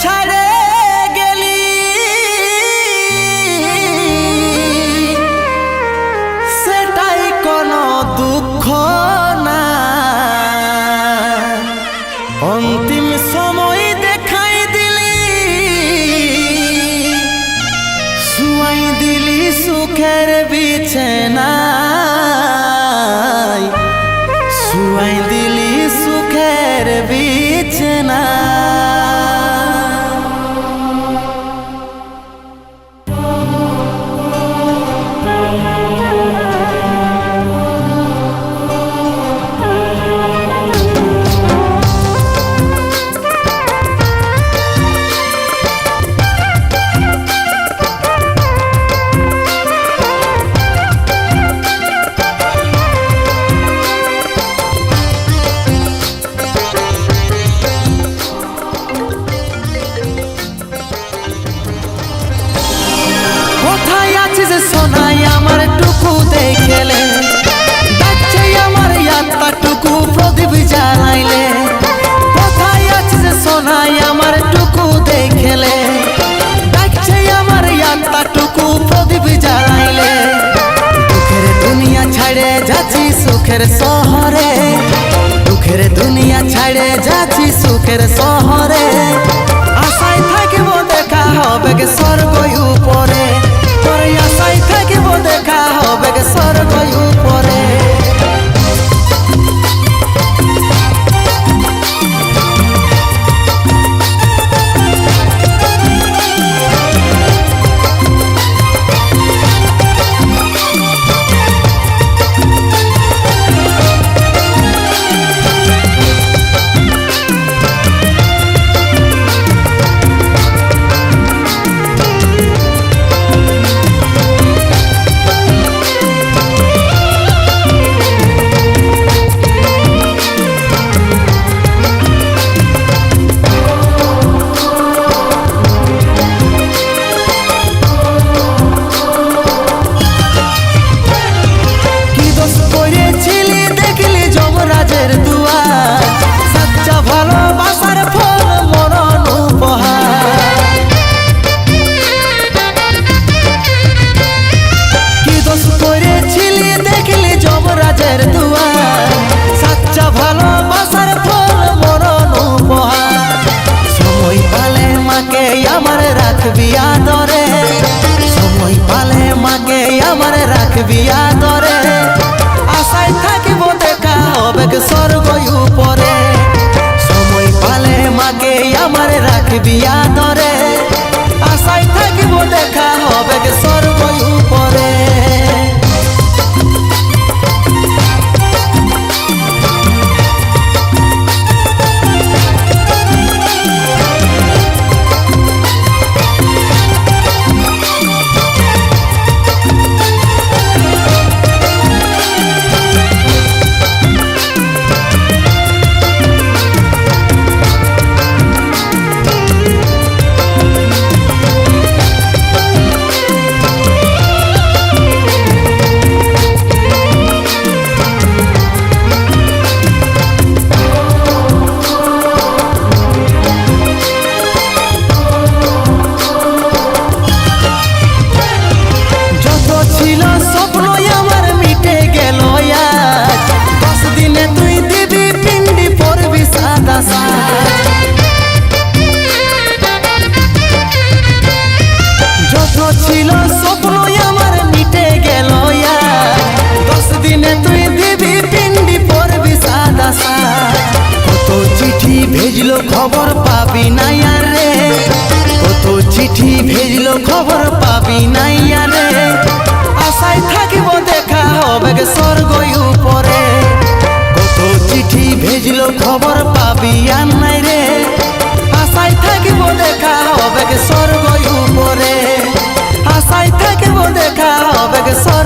ছাড়ে গেলি সেটাই কোনো দুঃখ না, অন্তিম সময় দেখাই দিলি, শুয়াই দিলি সুখের বিছানায়, শুয়াই দিলি সুখের বিছানায়। সোনাই আমার টুকু দেখলে, ডাকছে আমার আত্মা টুকু প্রদীপ জ্বালাইলে। কোথায় আছিস সোনাই আমার টুকু দেখলে, ডাকছে আমার আত্মা টুকু প্রদীপ জ্বালাইলে। দুঃখের দুনিয়া ছাড়ে যাচ্ছি সুখের শহরে, দুঃখের দুনিয়া ছাড়ে যাচ্ছি সুখের শহরে। আশায় থাকিব দেখা হবে স্বর্গ উপরে, তোরে আশায় থাকিব দেখা হবে স্বর্গ উপরে। সময় পালে মাকে আমার রাখবি আদরে, আশায় থাকিব দেখা হবে স্বর্গ উপরে। সময় পালে মাকে আমার রাখবি আদরে, আশায় থাকিব দেখা হবে স্বর্গ উপরে। যত ছিল স্বপ্ন আমার মিটে গেল, 10 দিনে তুই দিবি পিন্ডি পরবি সাদা সাজ। কত চিঠি ভেজলো খবর পাবি না রে, কত চিঠি ভেজলো খবর পাবি না রে। আশায় থাকিব দেখা হবে স্বর্গ উপরে, কত চিঠি ভেজলো খবর পাবি আর নাই রে। আশায় থাকিব দেখা হবে স্বর্গ উপরে, আশায় থাকিব দেখা হবে স্বর্গ